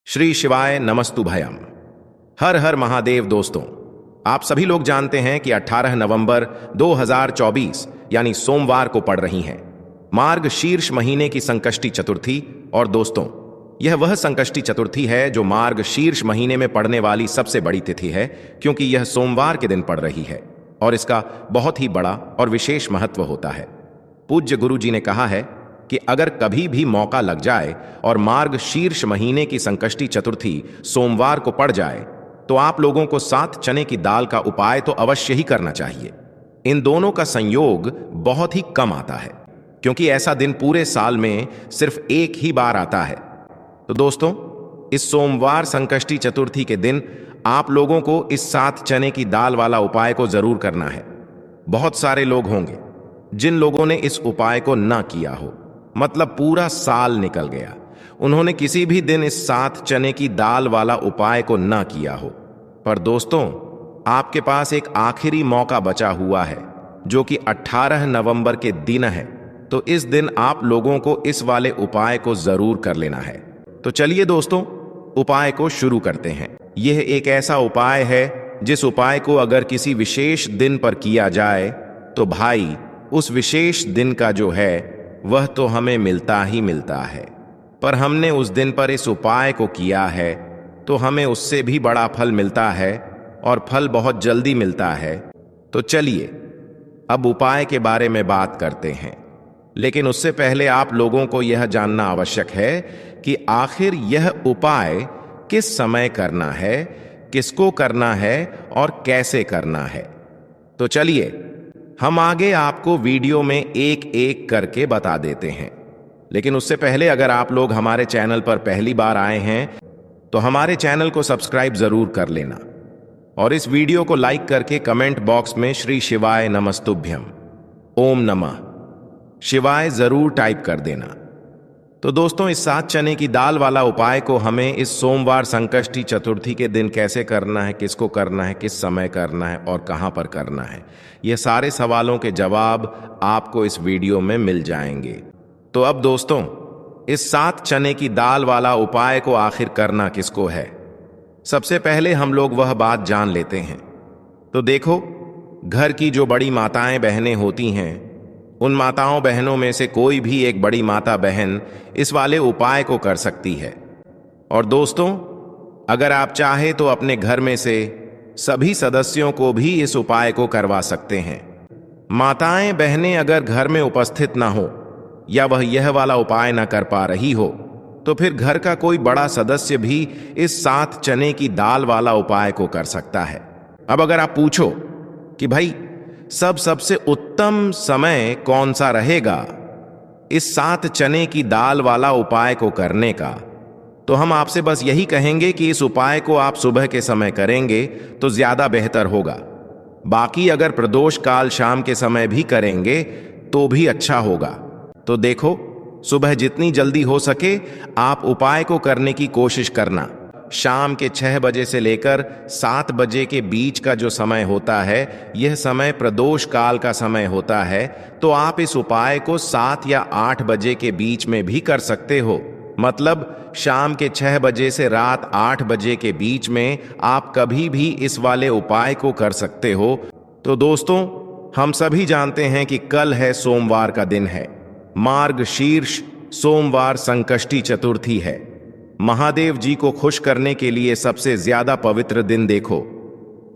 श्री शिवाय नमस्तुभयम। हर हर महादेव। दोस्तों, आप सभी लोग जानते हैं कि 18 नवंबर 2024 यानी सोमवार को पड़ रही है मार्ग शीर्ष महीने की संकष्टी चतुर्थी। और दोस्तों, यह वह संकष्टी चतुर्थी है जो मार्ग शीर्ष महीने में पड़ने वाली सबसे बड़ी तिथि है, क्योंकि यह सोमवार के दिन पड़ रही है और इसका बहुत ही बड़ा और विशेष महत्व होता है। पूज्य गुरु जी ने कहा है कि अगर कभी भी मौका लग जाए और मार्ग शीर्ष महीने की संकष्टी चतुर्थी सोमवार को पड़ जाए तो आप लोगों को 7 चने की दाल का उपाय तो अवश्य ही करना चाहिए। इन दोनों का संयोग बहुत ही कम आता है, क्योंकि ऐसा दिन पूरे साल में सिर्फ एक ही बार आता है। तो दोस्तों, इस सोमवार संकष्टी चतुर्थी के दिन आप लोगों को इस 7 चने की दाल वाला उपाय को जरूर करना है। बहुत सारे लोग होंगे जिन लोगों ने इस उपाय को ना किया हो, मतलब पूरा साल निकल गया, उन्होंने किसी भी दिन इस 7 चने की दाल वाला उपाय को ना किया हो। पर दोस्तों, आपके पास एक आखिरी मौका बचा हुआ है जो कि 18 नवंबर के दिन है। तो इस दिन आप लोगों को इस वाले उपाय को जरूर कर लेना है। तो चलिए दोस्तों, उपाय को शुरू करते हैं। यह एक ऐसा उपाय है जिस उपाय को अगर किसी विशेष दिन पर किया जाए तो भाई उस विशेष दिन का जो है वह तो हमें मिलता ही मिलता है। पर हमने उस दिन पर इस उपाय को किया है तो हमें उससे भी बड़ा फल मिलता है, और फल बहुत जल्दी मिलता है। तो चलिए अब उपाय के बारे में बात करते हैं। लेकिन उससे पहले आप लोगों को यह जानना आवश्यक है कि आखिर यह उपाय किस समय करना है, किसको करना है और कैसे करना है। तो चलिए हम आगे आपको वीडियो में एक एक करके बता देते हैं। लेकिन उससे पहले अगर आप लोग हमारे चैनल पर पहली बार आए हैं तो हमारे चैनल को सब्सक्राइब जरूर कर लेना, और इस वीडियो को लाइक करके कमेंट बॉक्स में श्री शिवाय नमस्तुभ्यम, ओम नमः शिवाय जरूर टाइप कर देना। तो दोस्तों, इस 7 चने की दाल वाला उपाय को हमें इस सोमवार संकष्टी चतुर्थी के दिन कैसे करना है, किसको करना है, किस समय करना है और कहां पर करना है, ये सारे सवालों के जवाब आपको इस वीडियो में मिल जाएंगे। तो अब दोस्तों, इस 7 चने की दाल वाला उपाय को आखिर करना किसको है, सबसे पहले हम लोग वह बात जान लेते हैं। तो देखो, घर की जो बड़ी माताएं बहनें होती हैं, उन माताओं बहनों में से कोई भी एक बड़ी माता बहन इस वाले उपाय को कर सकती है। और दोस्तों, अगर आप चाहे तो अपने घर में से सभी सदस्यों को भी इस उपाय को करवा सकते हैं। माताएं बहनें अगर घर में उपस्थित ना हो या वह यह वाला उपाय ना कर पा रही हो तो फिर घर का कोई बड़ा सदस्य भी इस 7 चने की दाल वाला उपाय को कर सकता है। अब अगर आप पूछो कि भाई सबसे उत्तम समय कौन सा रहेगा इस 7 चने की दाल वाला उपाय को करने का, तो हम आपसे बस यही कहेंगे कि इस उपाय को आप सुबह के समय करेंगे तो ज्यादा बेहतर होगा। बाकी अगर प्रदोष काल शाम के समय भी करेंगे तो भी अच्छा होगा। तो देखो, सुबह जितनी जल्दी हो सके आप उपाय को करने की कोशिश करना। शाम के 6 बजे से लेकर 7 बजे के बीच का जो समय होता है, यह समय प्रदोष काल का समय होता है। तो आप इस उपाय को 7 या 8 बजे के बीच में भी कर सकते हो। मतलब शाम के 6 बजे से रात 8 बजे के बीच में आप कभी भी इस वाले उपाय को कर सकते हो। तो दोस्तों, हम सभी जानते हैं कि कल है सोमवार का दिन है, मार्ग शीर्ष सोमवार संकष्टी चतुर्थी है। महादेव जी को खुश करने के लिए सबसे ज्यादा पवित्र दिन देखो,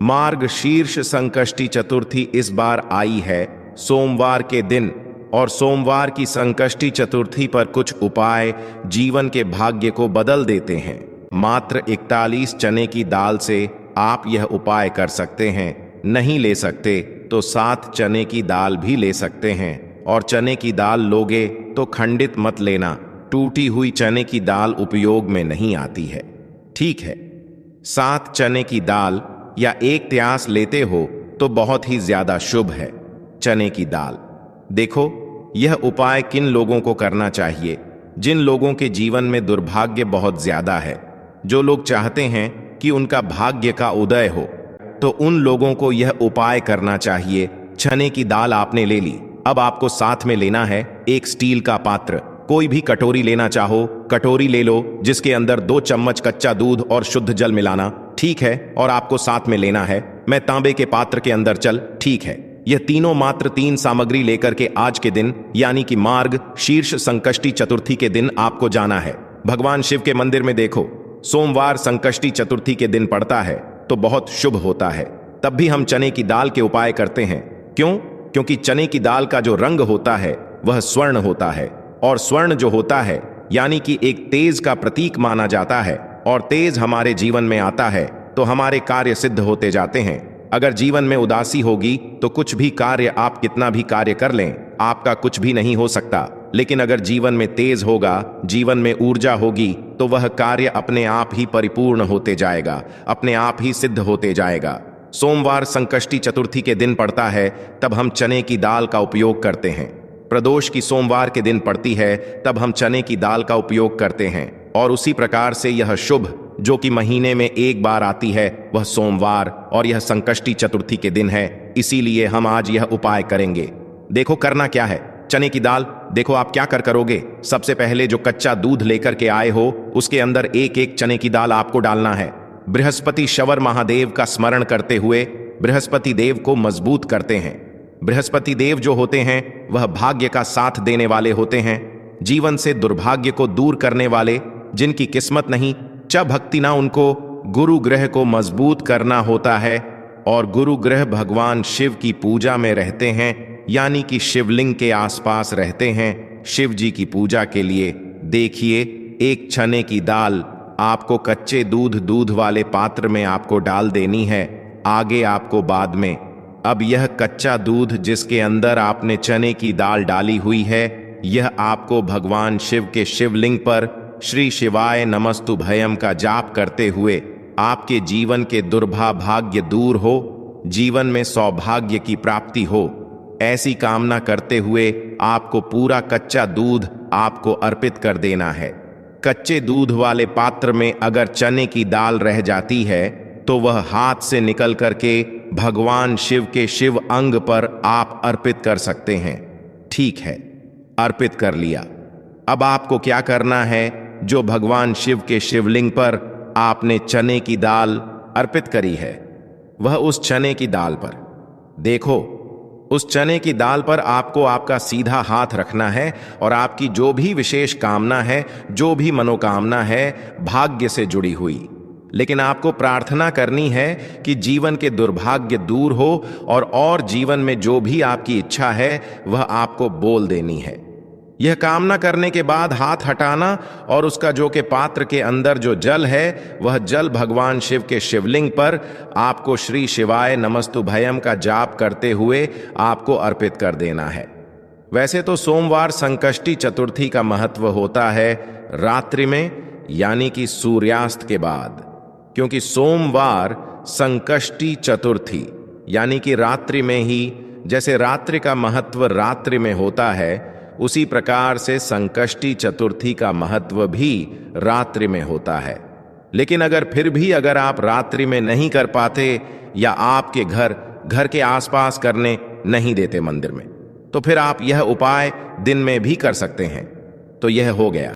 मार्ग शीर्ष संकष्टी चतुर्थी इस बार आई है सोमवार के दिन। और सोमवार की संकष्टी चतुर्थी पर कुछ उपाय जीवन के भाग्य को बदल देते हैं। मात्र 41 चने की दाल से आप यह उपाय कर सकते हैं। नहीं ले सकते तो 7 चने की दाल भी ले सकते हैं। और चने की दाल लोगे तो खंडित मत लेना, टूटी हुई चने की दाल उपयोग में नहीं आती है। ठीक है, 7 चने की दाल या 1 त्यास लेते हो तो बहुत ही ज्यादा शुभ है। चने की दाल, देखो यह उपाय किन लोगों को करना चाहिए? जिन लोगों के जीवन में दुर्भाग्य बहुत ज्यादा है, जो लोग चाहते हैं कि उनका भाग्य का उदय हो, तो उन लोगों को यह उपाय करना चाहिए। चने की दाल आपने ले ली, अब आपको साथ में लेना है एक स्टील का पात्र। कोई भी कटोरी लेना चाहो, कटोरी ले लो जिसके अंदर 2 चम्मच कच्चा दूध और शुद्ध जल मिलाना, ठीक है, और आपको साथ में लेना है। मैं तांबे के पात्र के अंदर चल, ठीक है। यह तीनों मात्र 3 सामग्री लेकर के आज के दिन यानी कि मार्ग शीर्ष संकष्टी चतुर्थी के दिन आपको जाना है। भगवान शिव के मंदिर में देखो, सोमवार संकष्टी चतुर्थी के दिन पड़ता है तो बहुत शुभ होता है। तब भी हम चने की दाल के उपाय करते हैं। क्यों? क्योंकि चने की दाल का जो रंग होता है वह स्वर्ण होता है, और स्वर्ण जो होता है यानी कि एक तेज का प्रतीक माना जाता है, और तेज हमारे जीवन में आता है तो हमारे कार्य सिद्ध होते जाते हैं। अगर जीवन में उदासी होगी तो कुछ भी कार्य, आप कितना भी कार्य कर लें, आपका कुछ भी नहीं हो सकता। लेकिन अगर जीवन में तेज होगा, जीवन में ऊर्जा होगी, तो वह कार्य अपने आप ही परिपूर्ण होते जाएगा, अपने आप ही सिद्ध होते जाएगा। सोमवार संकष्टी चतुर्थी के दिन पड़ता है, तब हम चने की दाल का उपयोग करते हैं। प्रदोष की सोमवार के दिन पड़ती है, तब हम चने की दाल का उपयोग करते हैं। और उसी प्रकार से यह शुभ जो कि महीने में एक बार आती है वह सोमवार, और यह संकष्टी चतुर्थी के दिन है, इसीलिए हम आज यह उपाय करेंगे। देखो करना क्या है। चने की दाल, देखो आप क्या करोगे। सबसे पहले जो कच्चा दूध लेकर के आए हो उसके अंदर एक एक चने की दाल आपको डालना है। बृहस्पति शवर महादेव का स्मरण करते हुए बृहस्पति देव को मजबूत करते हैं। बृहस्पति देव जो होते हैं वह भाग्य का साथ देने वाले होते हैं, जीवन से दुर्भाग्य को दूर करने वाले, जिनकी किस्मत नहीं, च भक्ति ना, उनको गुरु ग्रह को मजबूत करना होता है। और गुरु ग्रह भगवान शिव की पूजा में रहते हैं, यानी कि शिवलिंग के आसपास रहते हैं। शिव जी की पूजा के लिए देखिए, एक चने की दाल आपको कच्चे दूध वाले पात्र में आपको डाल देनी है, आगे आपको बाद में। अब यह कच्चा दूध जिसके अंदर आपने चने की दाल डाली हुई है, यह आपको भगवान शिव के शिवलिंग पर श्री शिवाय नमस्तु भयम का जाप करते हुए आपके जीवन के दुर्भाग्य दूर हो, जीवन में सौभाग्य की प्राप्ति हो, ऐसी कामना करते हुए आपको पूरा कच्चा दूध आपको अर्पित कर देना है। कच्चे दूध वाले पात्र में अगर चने की दाल रह जाती है तो वह हाथ से निकल करके भगवान शिव के शिव अंग पर आप अर्पित कर सकते हैं। ठीक है, अर्पित कर लिया। अब आपको क्या करना है, जो भगवान शिव के शिवलिंग पर आपने चने की दाल अर्पित करी है, वह उस चने की दाल पर देखो, उस चने की दाल पर आपको आपका सीधा हाथ रखना है, और आपकी जो भी विशेष कामना है, जो भी मनोकामना है भाग्य से जुड़ी हुई, लेकिन आपको प्रार्थना करनी है कि जीवन के दुर्भाग्य दूर हो, और जीवन में जो भी आपकी इच्छा है वह आपको बोल देनी है। यह कामना करने के बाद हाथ हटाना, और उसका जो के पात्र के अंदर जो जल है वह जल भगवान शिव के शिवलिंग पर आपको श्री शिवाय नमस्तु भयम का जाप करते हुए आपको अर्पित कर देना है। वैसे तो सोमवार संकष्टी चतुर्थी का महत्व होता है रात्रि में, यानी कि सूर्यास्त के बाद, क्योंकि सोमवार संकष्टी चतुर्थी यानी कि रात्रि में ही, जैसे रात्रि का महत्व रात्रि में होता है, उसी प्रकार से संकष्टी चतुर्थी का महत्व भी रात्रि में होता है। लेकिन अगर फिर भी अगर आप रात्रि में नहीं कर पाते, या आपके घर के आसपास करने नहीं देते मंदिर में, तो फिर आप यह उपाय दिन में भी कर सकते हैं। तो यह हो गया।